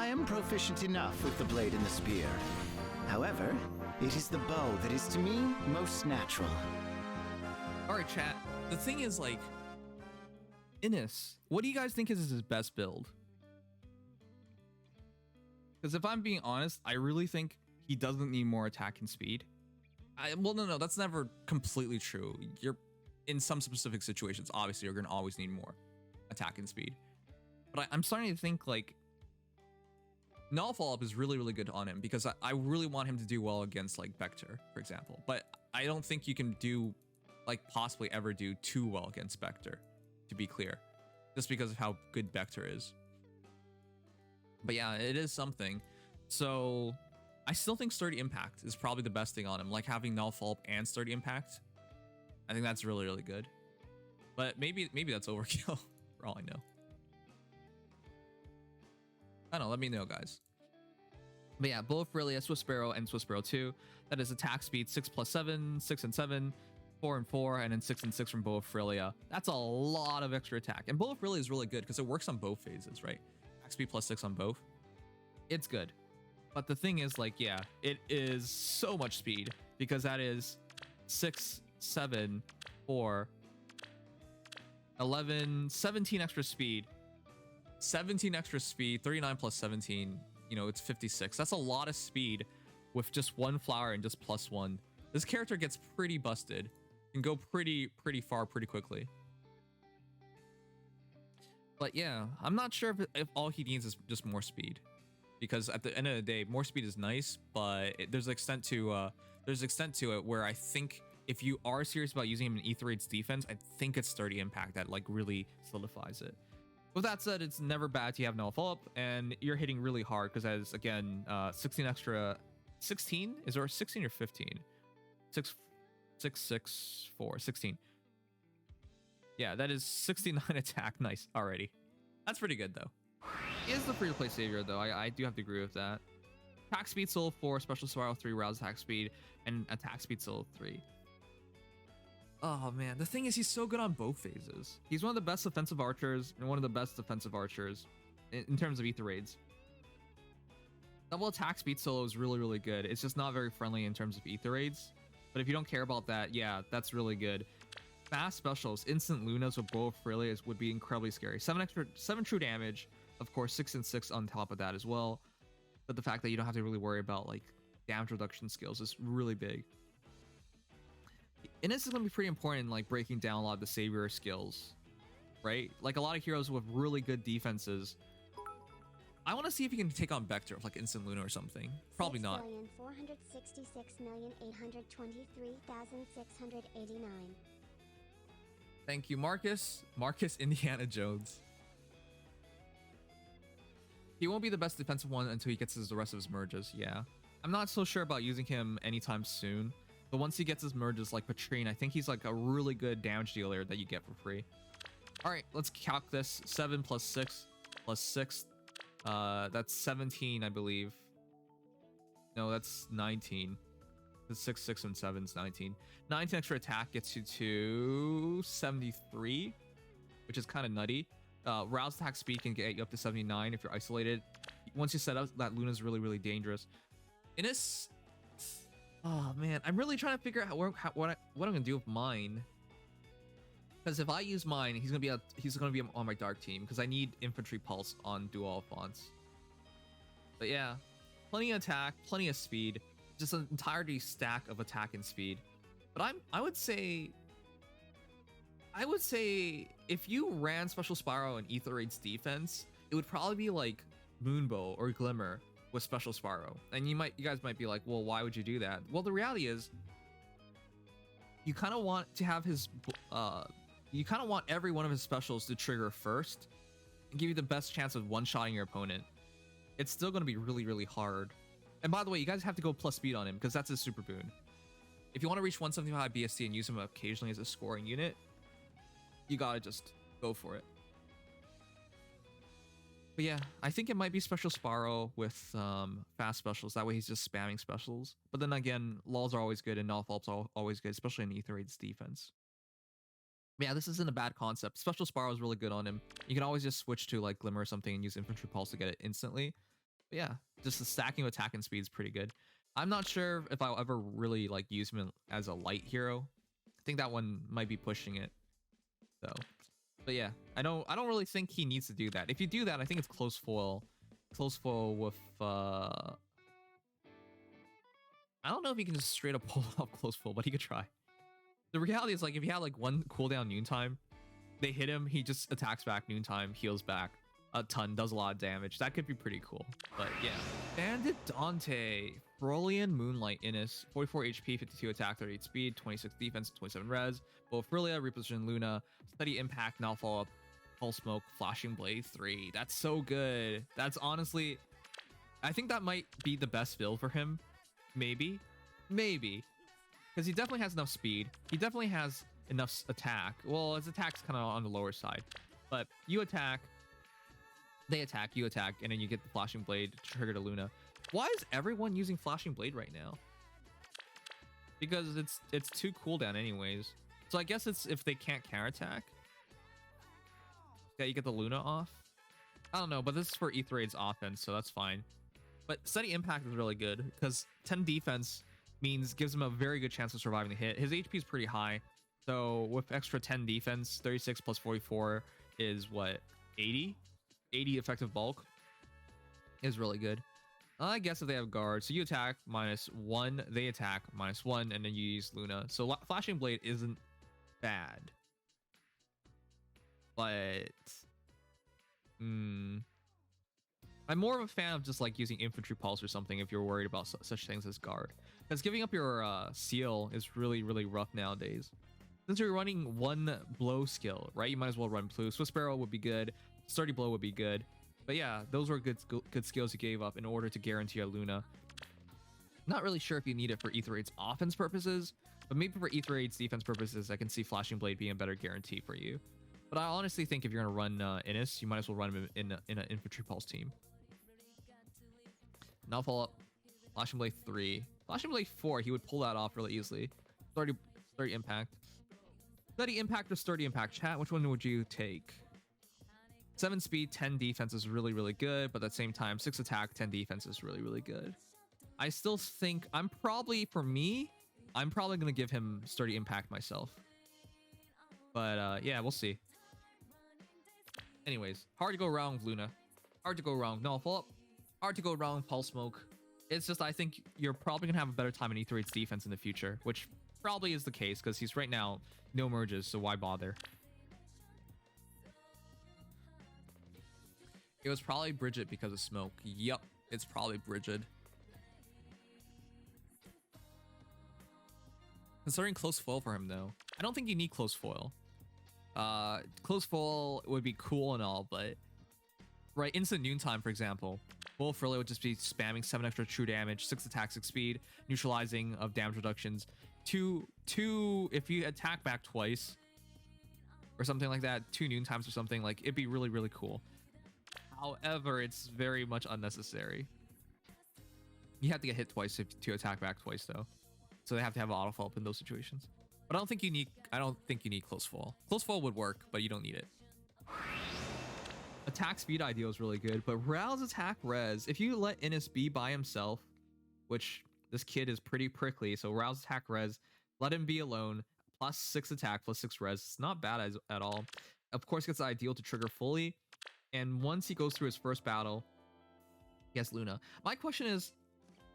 I am proficient enough with the blade and the spear. However, it is the bow that is to me most natural. Alright, chat. The thing is, like, Innis, what do you guys think is his best build? Because if I'm being honest, I really think he doesn't need more attack and speed. Well, no, that's never completely true. You're in some specific situations, obviously, you're going to always need more attack and speed. But I'm starting to think, like, null follow-up is really, really good on him because I really want him to do well against, like, Vector, for example. But I don't think you can do, like, possibly ever do too well against Vector, to be clear, just because of how good Vector is. But yeah, it is something. So I still think Sturdy Impact is probably the best thing on him, like having null follow-up and Sturdy Impact. I think that's really, really good. But maybe that's overkill, for all I know. I don't know, let me know, guys. But yeah, both Aurelia, Swift Sparrow, and Swift Sparrow 2. That is attack speed 6+7, 6 and 7, 4 and 4, and then 6 and 6 from Bow of Aurelia. That's a lot of extra attack. And Bow of Aurelia is really good because it works on both phases, right? Attack speed +6 on both. It's good. But the thing is, like, yeah, it is so much speed because that is 6, 7, 4, 11, 17 extra speed. 17 extra speed, 39 plus 17, you know, it's 56. That's a lot of speed with just one flower and just +1. This character gets pretty busted and go pretty far pretty quickly. But yeah, I'm not sure if all he needs is just more speed, because at the end of the day, more speed is nice, but there's an extent to it where I think if you are serious about using him in Ether Raid's defense, I think it's Sturdy Impact that, like, really solidifies it. With that said, it's never bad to have null follow-up, and you're hitting really hard because as, again, 16 extra... 16? Is there 16 or 15? 6, 4, 16. Yeah, that is 69 attack. Nice, already. That's pretty good, though. He is the free-to-play savior, though. I do have to agree with that. Attack speed solo 4, special spiral 3, rouse attack speed, and attack speed solo 3. Oh man, the thing is, he's so good on both phases. He's one of the best offensive archers and one of the best defensive archers in terms of Ether Raids. Double attack speed solo is really, really good. It's just not very friendly in terms of Ether Raids. But if you don't care about that, yeah, that's really good. Fast specials, instant Lunas with Bow of Aurelia would be incredibly scary. 7 true damage, of course, 6 and 6 on top of that as well. But the fact that you don't have to really worry about, like, damage reduction skills is really big. And this is going to be pretty important in, like, breaking down a lot of the savior skills, right? Like, a lot of heroes with really good defenses. I want to see if he can take on Vector with, like, Instant Luna or something. Probably not. 6,466,823,689. Thank you, Marcus. Marcus Indiana Jones. He won't be the best defensive one until he gets the rest of his merges, yeah. I'm not so sure about using him anytime soon. But once he gets his merges like Patrine, I think he's like a really good damage dealer that you get for free. All right, let's calc this. 7 plus 6 plus 6. That's 17, I believe. No, that's 19. The 6, 6, and 7 is 19. 19 extra attack gets you to 73, which is kind of nutty. Rouse attack speed can get you up to 79 if you're isolated. Once you set up, that Luna's really, really dangerous. Innis... Oh man, I'm really trying to figure out what I'm gonna do with mine. Because if I use mine, he's gonna be on my dark team because I need infantry pulse on dual fonts. But yeah, plenty of attack, plenty of speed, just an entirety stack of attack and speed. But I would say if you ran Special Spiral and Ether Raid's defense, it would probably be like Moonbow or Glimmer with Special Spiral. And you guys might be like, well, why would you do that? Well, the reality is you kind of want to have his you kind of want every one of his specials to trigger first and give you the best chance of one-shotting your opponent. It's still going to be really, really hard. And by the way, you guys have to go plus speed on him because that's his super boon. If you want to reach 175 BSC and use him occasionally as a scoring unit, you gotta just go for it. But yeah, I think it might be Special Spiral with fast specials. That way he's just spamming specials. But then again, lulls are always good and null follow-ups are always good, especially in Ether Raid's defense. But yeah, this isn't a bad concept. Special Spiral is really good on him. You can always just switch to like Glimmer or something and use Infantry Pulse to get it instantly. But yeah, just the stacking of attack and speed is pretty good. I'm not sure if I'll ever really like use him as a light hero. I think that one might be pushing it though. But yeah, I don't really think he needs to do that. If you do that, I think it's close foil. Close foil with I don't know if he can just straight up pull off close foil, but he could try. The reality is, like, if you had like one cooldown noontime, they hit him, he just attacks back noontime, heals back a ton, does a lot of damage. That could be pretty cool. But yeah. Bandit Donte, Brilliant Moonlight Innis, 44 HP, 52 attack, 38 speed, 26 defense, 27 res. Both Frilia, Reposition Luna, Steady Impact, now follow up, Pulse Smoke, Flashing Blade 3. That's so good. That's honestly, I think that might be the best build for him. Maybe. Because he definitely has enough speed. He definitely has enough attack. Well, his attack's kind of on the lower side. But you attack, they attack, you attack, and then you get the Flashing Blade to trigger to Luna. Why is everyone using Flashing Blade right now? Because it's 2 cooldown anyways. So I guess it's if they can't counterattack. Yeah, you get the Luna off. I don't know, but this is for E3's offense, so that's fine. But Steady Impact is really good because 10 defense gives him a very good chance of surviving the hit. His HP is pretty high, so with extra 10 defense, 36 plus 44 is what, 80? 80 effective bulk is really good. I guess if they have guard, so you attack -1, they attack -1, and then you use Luna. So Flashing Blade isn't bad, but I'm more of a fan of just like using Infantry Pulse or something if you're worried about such things as guard, because giving up your seal is really rough nowadays. Since you're running 1 blow skill, right? You might as well run blue. Swiss Barrel would be good. Sturdy Blow would be good. But yeah, those were good skills you gave up in order to guarantee a Luna. Not really sure if you need it for Ether 8's offense purposes, but maybe for Ether 8's defense purposes, I can see Flashing Blade being a better guarantee for you. But I honestly think if you're going to run Innis, you might as well run him in an Infantry Pulse team. Now follow up Flashing Blade 3. Flashing Blade 4, he would pull that off really easily. Sturdy Impact. Steady Impact or Sturdy Impact? Chat, which one would you take? 7 speed, 10 defense is really good, but at the same time, 6 attack, 10 defense is really good. I still think I'm probably going to give him Sturdy Impact myself. But yeah, we'll see. Anyways, hard to go wrong with Luna. Hard to go wrong. No, follow up. Hard to go wrong with Pulse Smoke. It's just I think you're probably going to have a better time in E3's defense in the future, which probably is the case because he's right now no merges, so why bother? It was probably Bridget because of smoke. Yup, it's probably Bridget. Considering close foil for him though, I don't think you need close foil. Close foil would be cool and all, but right, instant noontime for example, Bull Frilly would just be spamming 7 extra true damage, 6 attack, 6 speed, neutralizing of damage reductions, 2 if you attack back twice or something like that, 2 noontimes or something, like it'd be really cool. However, it's very much unnecessary. You have to get hit twice to attack back twice though, so they have to have auto follow up in those situations. But I don't think you need close fall. Close fall would work, but you don't need it. Attack speed ideal is really good, but Rao's attack res, if you let Innis be by himself, which this kid is pretty prickly, so Rao's attack res, let him be alone, plus 6 attack, plus 6 res, it's not bad at all. Of course, it's ideal to trigger fully, and once he goes through his first battle, he has Luna. My question is,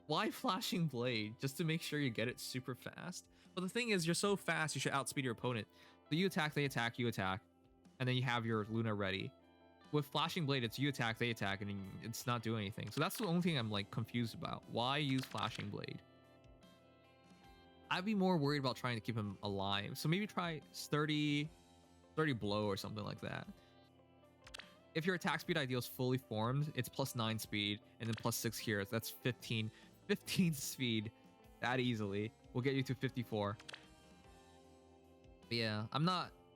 why Flashing Blade? Just to make sure you get it super fast? But the thing is, you're so fast, you should outspeed your opponent. So you attack, they attack, you attack, and then you have your Luna ready. With Flashing Blade, it's you attack, they attack, and it's not doing anything. So that's the only thing I'm like confused about. Why use Flashing Blade? I'd be more worried about trying to keep him alive. So maybe try Sturdy Blow or something like that. If your attack speed ideal is fully formed, it's plus 9 speed and then plus 6 here. So that's 15 speed that easily. We'll get you to 54. But yeah,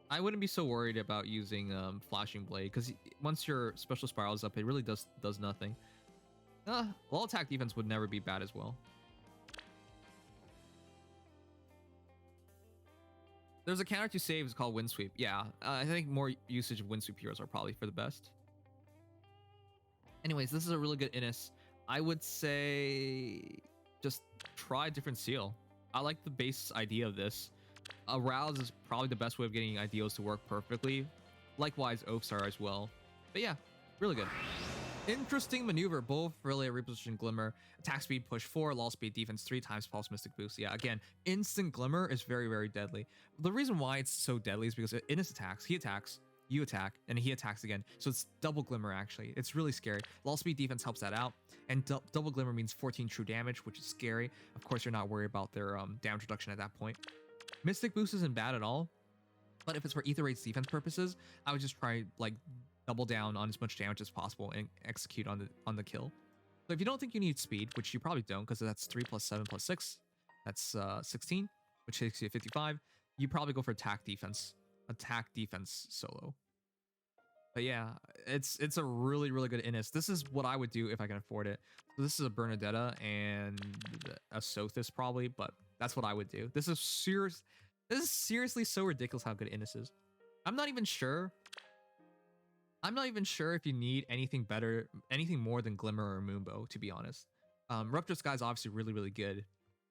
I wouldn't be so worried about using Flashing Blade because once your special spiral is up, it really does nothing. Low attack defense would never be bad as well. There's a counter to save, it's called Wind Sweep. Yeah, I think more usage of Wind Sweep heroes are probably for the best. Anyways, this is a really good Innis. I would say just try a different seal. I like the base idea of this. Arouse is probably the best way of getting ideals to work perfectly. Likewise, Oaths are as well. But yeah, really good. Interesting maneuver. Both really reposition Glimmer. Attack speed push 4, lull speed defense 3 times pulse mystic boost. Yeah, again, instant Glimmer is very, very deadly. The reason why it's so deadly is because Innis attacks, he attacks, you attack, and he attacks again. So it's double Glimmer actually. It's really scary. Lull speed defense helps that out. And double Glimmer means 14 true damage, which is scary. Of course, you're not worried about their damage reduction at that point. Mystic boost isn't bad at all. But if it's for Ether Raid's defense purposes, I would just try like double down on as much damage as possible and execute on the kill. So if you don't think you need speed, which you probably don't, because that's 3 plus 7 plus 6, that's 16, which takes you to 55. You probably go for attack defense solo. But yeah, it's a really, really good Innis. This is what I would do if I can afford it. So this is a Bernadetta and a Sothis probably, but that's what I would do. This is seriously so ridiculous how good Innis is. I'm not even sure if you need anything better, anything more than Glimmer or Moonbow, to be honest. Ruptured Sky is obviously really, really good,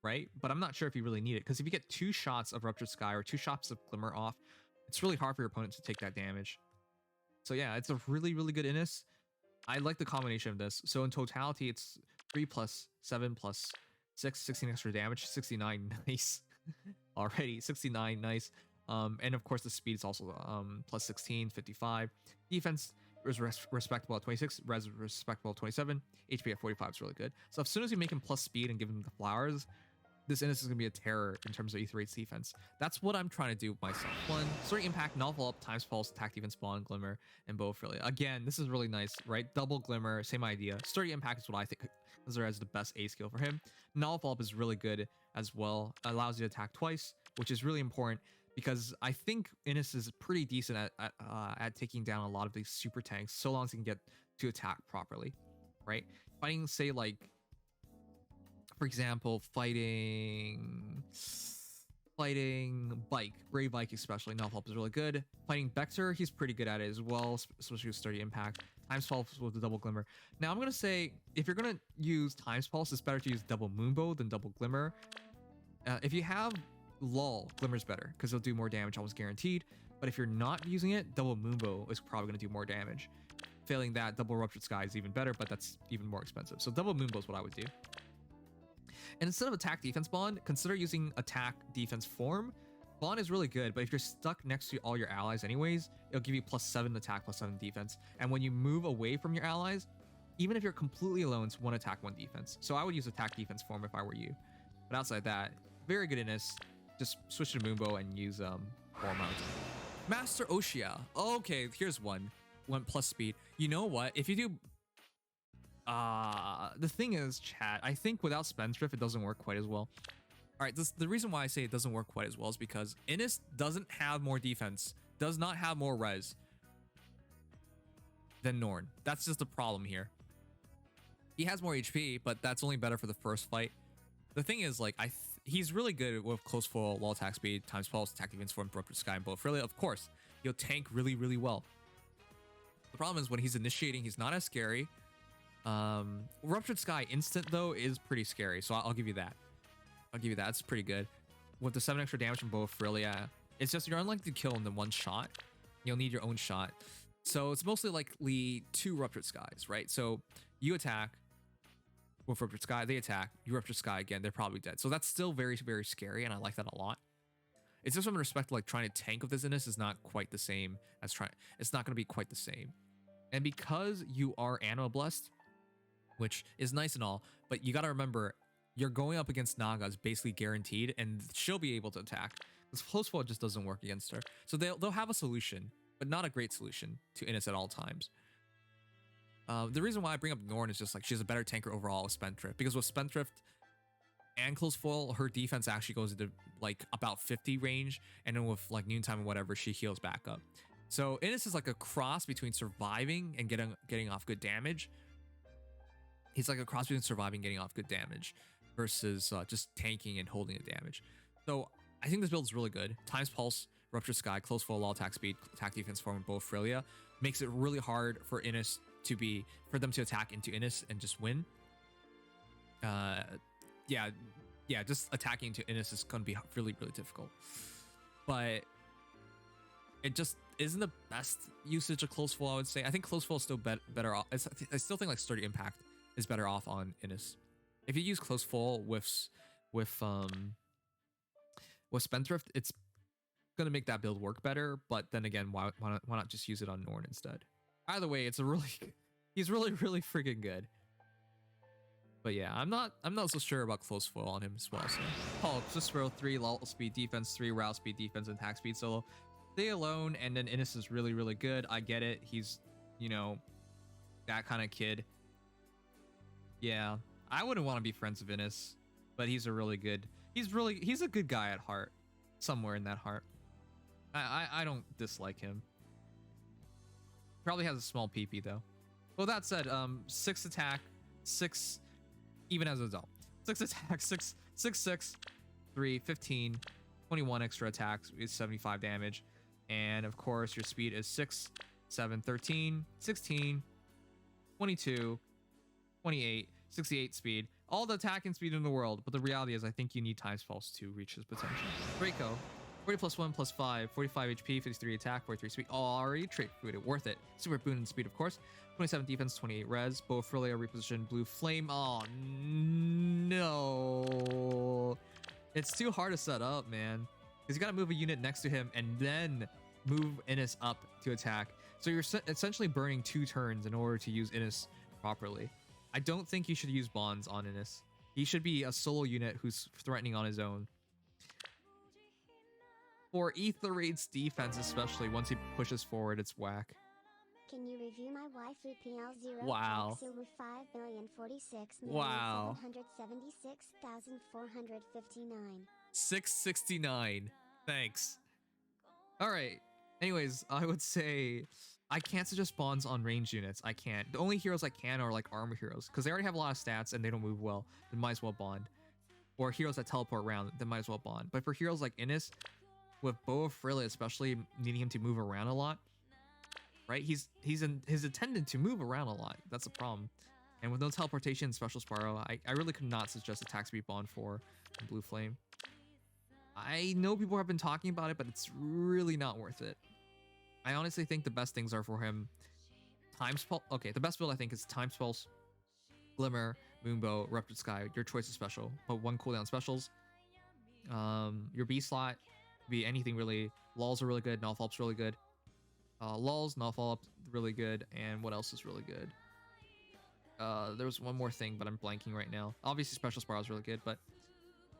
right? But I'm not sure if you really need it, because if you get 2 shots of Ruptured Sky or 2 shots of Glimmer off, it's really hard for your opponent to take that damage. So yeah, it's a really, really good Innis. I like the combination of this. So in totality, it's 3 plus 7 plus 6, 16 extra damage, 69, nice. Already, 69, nice. And of course the speed is also plus 16, 55. Defense is respectable at 26, res respectable at 27, HP at 45 is really good. So as soon as you make him plus speed and give him the flowers, this Innis is going to be a terror in terms of Ether Raid's defense. That's what I'm trying to do myself. 1, Story Impact, Novel Up, Times Pulse, Attack Defense, Spawn, Glimmer, and Bow Freely. Again, this is really nice, right? Double Glimmer, same idea. Story Impact is what I think is the best A skill for him. Novel Up is really good as well. Allows you to attack twice, which is really important because I think Innis is pretty decent at taking down a lot of these super tanks so long as he can get to attack properly, right? Fighting, say, like, for example, fighting Bike, Brave Bike especially, Novel Up is really good. Fighting Vector, he's pretty good at it as well, especially with Sturdy Impact. Times Pulse with the double Glimmer. Now I'm gonna say, if you're gonna use Times Pulse, it's better to use double Moonbow than double Glimmer. If you have Lull, Glimmer's better because it'll do more damage, almost guaranteed. But if you're not using it, double Moonbow is probably gonna do more damage. Failing that, double Ruptured Sky is even better, but that's even more expensive. So double Moonbow is what I would do. And instead of attack defense bond, consider using attack defense form. Bond is really good, but if you're stuck next to all your allies anyways, it'll give you plus 7 attack, plus 7 defense. And when you move away from your allies, even if you're completely alone, it's 1 attack, 1 defense. So I would use attack defense form if I were you. But outside that, very good Innis. Just switch to Moonbow and use Form Out. MasterOsha. Okay, here's one. 1 plus speed. You know what? If you do... the thing is, chat, I think without Spendthrift, it doesn't work quite as well. All right, the reason why I say it doesn't work quite as well is because Innis doesn't have more defense, does not have more res than Norn. That's just the problem here. He has more HP, but that's only better for the first fight. The thing is, like, he's really good with close full, wall attack speed, times pulse, attack defense, form, Ruptured Sky, and both. Really, of course, he'll tank really, really well. The problem is when he's initiating, he's not as scary. Ruptured Sky instant though is pretty scary, so I'll give you that. It's pretty good. With the 7 extra damage from both Frelia, it's just you're unlikely to kill in the 1 shot. You'll need your own shot. So it's mostly likely 2 Ruptured Skies, right? So you attack with Ruptured Sky, they attack, you Ruptured Sky again, they're probably dead. So that's still very, very scary, and I like that a lot. It's just from the respect to, like, trying to tank with this in this is not quite the same as it's not going to be quite the same. And because you are Anima Blessed, which is nice and all, but you got to remember, you're going up against Naga's basically guaranteed, and she'll be able to attack. Because close fall just doesn't work against her. So they'll have a solution, but not a great solution to Innis at all times. The reason why I bring up Norn is just like she's a better tanker overall with Spendthrift. Because with Spendthrift and close fall, her defense actually goes into like about 50 range, and then with like noontime and whatever, she heals back up. So Innis is like a cross between surviving and getting off good damage. He's like a cross between surviving and getting off good damage versus just tanking and holding the damage. So I think this build is really good. Times Pulse, Ruptured Sky, close full, all attack speed, attack defense form, both Frelia makes it really hard for Innis for them to attack into Innis and just win. Uh, yeah, yeah, just attacking into Innis is going to be really, really difficult. But it just isn't the best usage of Close Full, I would say. I think Close Full is still better off. I still think like Sturdy Impact is better off on Innis. If you use Close Full with Spendthrift, it's gonna make that build work better. But then again, why not just use it on Norn instead? Either way, it's a really he's really freaking good. But yeah, I'm not so sure about Close Full on him as well. So Hulk, just throw 3 lull speed defense, 3 route speed defense, and attack speed solo. Stay alone, and then Innis is really good. I get it. He's, you know, that kind of kid. Yeah, I wouldn't want to be friends with Innis, but he's a really good. He's a good guy at heart, somewhere in that heart. I don't dislike him. Probably has a small PP though. Well, that said, 6 attack, 6 even as an adult. 6 attack, 6, 3, 15, 21 extra attacks is 75 damage. And of course, your speed is 6, 7, 13, 16, 22, 28, 68 speed. All the attacking speed in the world, but the reality is I think you need Times Pulse to reach his potential. Draco, 40 plus 1 plus 5, 45 HP, 53 attack, 43 speed. Already trait booted, worth it. Super boon and speed, of course. 27 defense, 28 res. Bow Frilia reposition, blue flame. Oh no. It's too hard to set up, man. Because you gotta move a unit next to him and then move Innis up to attack. So you're essentially burning 2 turns in order to use Innis properly. I don't think you should use bonds on Innis. He should be a solo unit who's threatening on his own. For Ether Raid's defense, especially once he pushes forward, it's whack. Can you review my waifu PL0? Wow. With 5,046,776,459. Wow. 669. Thanks. All right. Anyways, I would say I can't suggest bonds on ranged units. I can't. The only heroes I can are like armor heroes because they already have a lot of stats and they don't move well. Then might as well bond. Or heroes that teleport around, then might as well bond. But for heroes like Innis, with Boa Frilia especially needing him to move around a lot, right? He's intended to move around a lot. That's the problem. And with no teleportation and special Sparrow, I really could not suggest attack speed bond for Blue Flame. I know people have been talking about it, but it's really not worth it. I honestly think the best things are for him. Times Pulse. Okay, the best build I think is Times Pulse, Glimmer, Moonbow, Ruptured Sky. Your choice of special, but 1 cooldown specials. Your B slot could be anything really. Lulls are really good. Null Follow-up's really good. Lulls, Null Follow-up really good. And what else is really good? There was one more thing, but I'm blanking right now. Obviously, Special Spiral is really good, but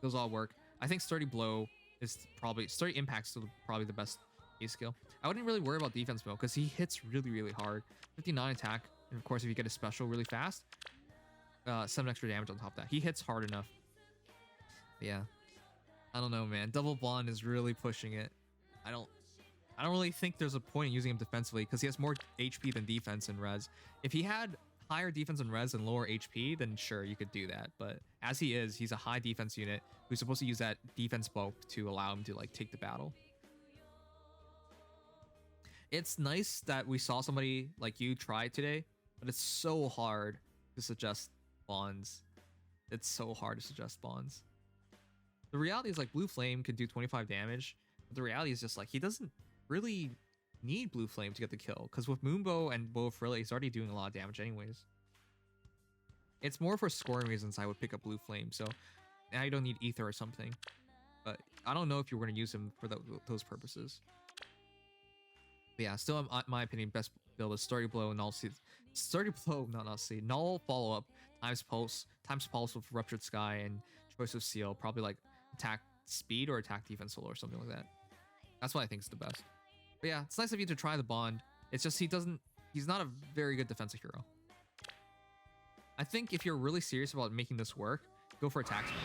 those all work. I think Sturdy Blow is probably Sturdy Impact's still probably the best A skill. I wouldn't really worry about defense mode because he hits really hard. 59 attack, and of course, if you get a special really fast, 7 extra damage on top of that. He hits hard enough. But yeah, I don't know, man. Double Bond is really pushing it. I don't really think there's a point in using him defensively because he has more HP than defense and res. If he had higher defense and res and lower HP, then sure, you could do that. But as he is, he's a high defense unit who's supposed to use that defense bulk to allow him to like take the battle. It's nice that we saw somebody like you try today, but it's so hard to suggest bonds. It's so hard to suggest bonds. The reality is like Blue Flame can do 25 damage, but the reality is just like he doesn't really need Blue Flame to get the kill because with Moonbow and Bow Frilia, he's already doing a lot of damage anyways. It's more for scoring reasons I would pick up Blue Flame, so now you don't need Ether or something. But I don't know if you're going to use him for those purposes. But yeah, still in my opinion, best build is Sturdy Blow, Null Follow-up, Times Pulse with Ruptured Sky, and Choice of Seal, probably like attack speed or attack defense solo or something like that. That's what I think is the best. But yeah, it's nice of you to try the bond. It's just he's not a very good defensive hero. I think if you're really serious about making this work, go for attack speed.